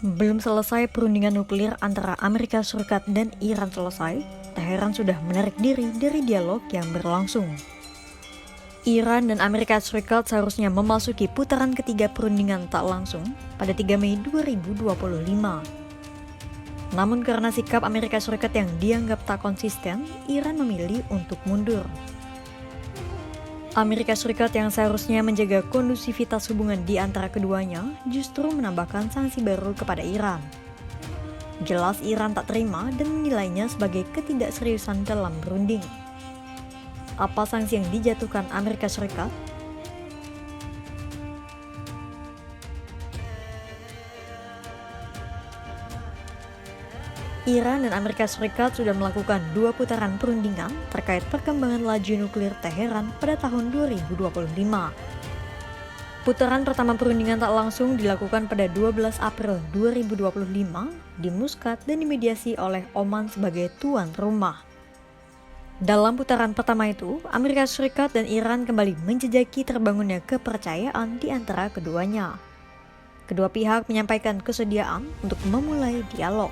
Belum selesai perundingan nuklir antara Amerika Serikat dan Iran selesai, Teheran sudah menarik diri dari dialog yang berlangsung. Iran dan Amerika Serikat seharusnya memasuki putaran ketiga perundingan tak langsung pada 3 Mei 2025. Namun karena sikap Amerika Serikat yang dianggap tak konsisten, Iran memilih untuk mundur. Amerika Serikat yang seharusnya menjaga kondusivitas hubungan di antara keduanya justru menambahkan sanksi baru kepada Iran. Jelas Iran tak terima dan menilainya sebagai ketidakseriusan dalam berunding. Apa sanksi yang dijatuhkan Amerika Serikat? Iran dan Amerika Serikat sudah melakukan 2 putaran perundingan terkait perkembangan laju nuklir Teheran pada tahun 2025. Putaran pertama perundingan tak langsung dilakukan pada 12 April 2025 di Muscat dan dimediasi oleh Oman sebagai tuan rumah. Dalam putaran pertama itu, Amerika Serikat dan Iran kembali menjejaki terbangunnya kepercayaan di antara keduanya. Kedua pihak menyampaikan kesediaan untuk memulai dialog.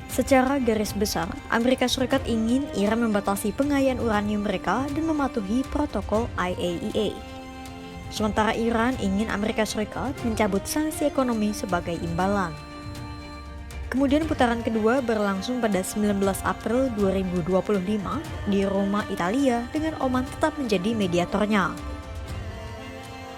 Secara garis besar, Amerika Serikat ingin Iran membatasi pengayaan uranium mereka dan mematuhi protokol IAEA. Sementara Iran ingin Amerika Serikat mencabut sanksi ekonomi sebagai imbalan. Kemudian putaran kedua berlangsung pada 19 April 2025 di Roma, Italia dengan Oman tetap menjadi mediatornya.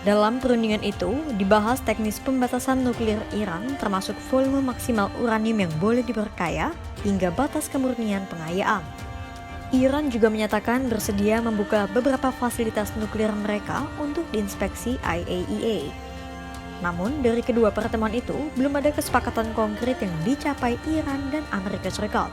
Dalam perundingan itu, dibahas teknis pembatasan nuklir Iran termasuk volume maksimal uranium yang boleh diperkaya hingga batas kemurnian pengayaan. Iran juga menyatakan bersedia membuka beberapa fasilitas nuklir mereka untuk diinspeksi IAEA. Namun, dari kedua pertemuan itu, belum ada kesepakatan konkret yang dicapai Iran dan Amerika Serikat.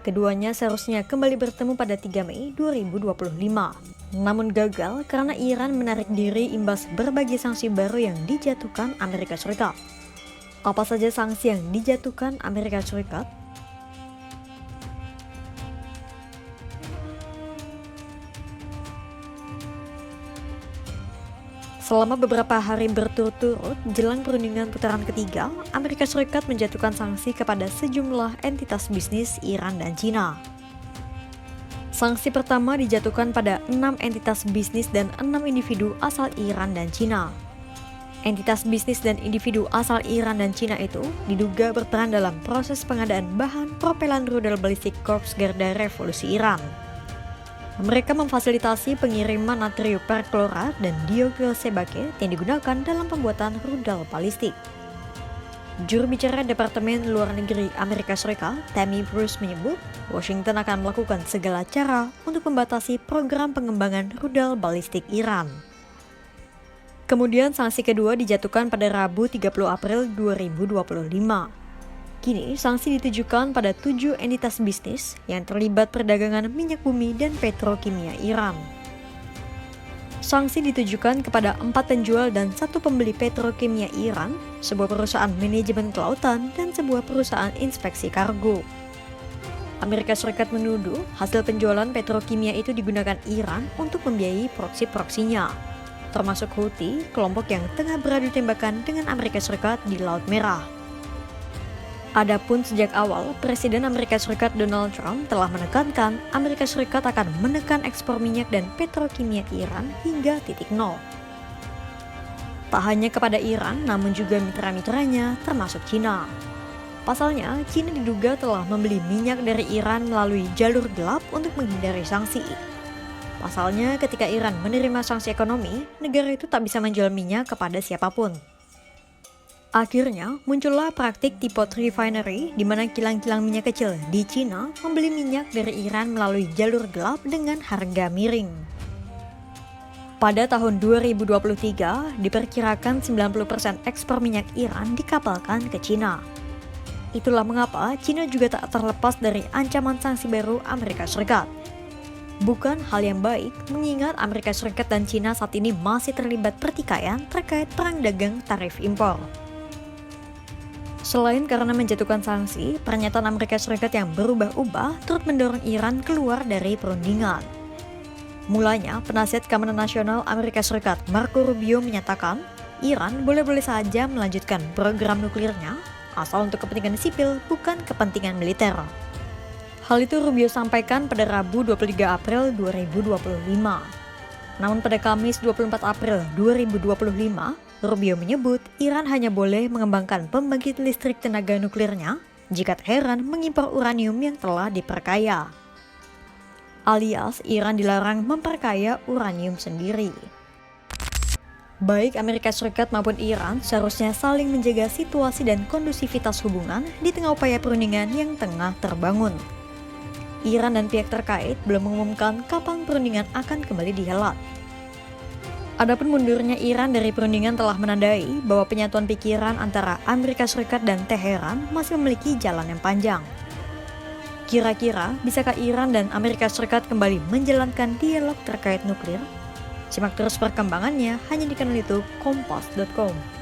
Keduanya seharusnya kembali bertemu pada 3 Mei 2025. Namun gagal karena Iran menarik diri imbas berbagai sanksi baru yang dijatuhkan Amerika Serikat. Apa saja sanksi yang dijatuhkan Amerika Serikat? Selama beberapa hari berturut-turut jelang perundingan putaran ketiga, Amerika Serikat menjatuhkan sanksi kepada sejumlah entitas bisnis Iran dan Cina. Sanksi pertama dijatuhkan pada 6 entitas bisnis dan 6 individu asal Iran dan Cina. Entitas bisnis dan individu asal Iran dan Cina itu diduga berperan dalam proses pengadaan bahan propelan rudal balistik Korps Garda Revolusi Iran. Mereka memfasilitasi pengiriman natrium perklorat dan diogel sebake yang digunakan dalam pembuatan rudal balistik. Juru bicara Departemen Luar Negeri Amerika Serikat, Tammy Bruce menyebut, Washington akan melakukan segala cara untuk membatasi program pengembangan rudal balistik Iran. Kemudian sanksi kedua dijatuhkan pada Rabu 30 April 2025. Kini sanksi ditujukan pada 7 entitas bisnis yang terlibat perdagangan minyak bumi dan petrokimia Iran. Sanksi ditujukan kepada 4 penjual dan 1 pembeli petrokimia Iran, sebuah perusahaan manajemen kelautan, dan sebuah perusahaan inspeksi kargo. Amerika Serikat menuduh hasil penjualan petrokimia itu digunakan Iran untuk membiayai proksi-proksinya, termasuk Houthi, kelompok yang tengah beradu tembakan dengan Amerika Serikat di Laut Merah. Adapun sejak awal, Presiden Amerika Serikat Donald Trump telah menekankan Amerika Serikat akan menekan ekspor minyak dan petrokimia Iran hingga titik nol. Tak hanya kepada Iran, namun juga mitra-mitranya termasuk Cina. Pasalnya, Cina diduga telah membeli minyak dari Iran melalui jalur gelap untuk menghindari sanksi. Pasalnya, ketika Iran menerima sanksi ekonomi, negara itu tak bisa menjual minyak kepada siapapun. Akhirnya, muncullah praktik Teapot Refinery di mana kilang-kilang minyak kecil di Cina membeli minyak dari Iran melalui jalur gelap dengan harga miring. Pada tahun 2023, diperkirakan 90% ekspor minyak Iran dikapalkan ke Cina. Itulah mengapa Cina juga tak terlepas dari ancaman sanksi baru Amerika Serikat. Bukan hal yang baik, mengingat Amerika Serikat dan Cina saat ini masih terlibat pertikaian terkait perang dagang tarif impor. Selain karena menjatuhkan sanksi, pernyataan Amerika Serikat yang berubah-ubah turut mendorong Iran keluar dari perundingan. Mulanya, penasihat Keamanan Nasional Amerika Serikat Marco Rubio menyatakan Iran boleh-boleh saja melanjutkan program nuklirnya asal untuk kepentingan sipil, bukan kepentingan militer. Hal itu Rubio sampaikan pada Rabu 23 April 2025. Namun pada Kamis 24 April 2025, Rubio menyebut Iran hanya boleh mengembangkan pembangkit listrik tenaga nuklirnya jika Teheran mengimpor uranium yang telah diperkaya. Alias Iran dilarang memperkaya uranium sendiri. Baik Amerika Serikat maupun Iran seharusnya saling menjaga situasi dan kondusivitas hubungan di tengah upaya perundingan yang tengah terbangun. Iran dan pihak terkait belum mengumumkan kapan perundingan akan kembali dihelat. Adapun mundurnya Iran dari perundingan telah menandai bahwa penyatuan pikiran antara Amerika Serikat dan Teheran masih memiliki jalan yang panjang. Kira-kira bisakah Iran dan Amerika Serikat kembali menjalankan dialog terkait nuklir? Simak terus perkembangannya hanya di kanal YouTube Kompas.com.